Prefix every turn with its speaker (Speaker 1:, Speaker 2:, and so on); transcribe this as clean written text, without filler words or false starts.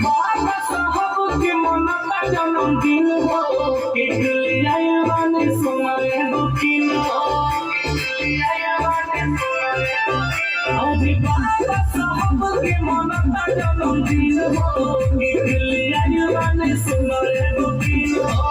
Speaker 1: बाबा साहब के मनता जन्मदिन हो, केक ले आए बानी सोनारे दुखिन हो। अरे बाबा साहब के मनता जन्मदिन हो, केक ले आए बानी सोनारे दुखिन हो।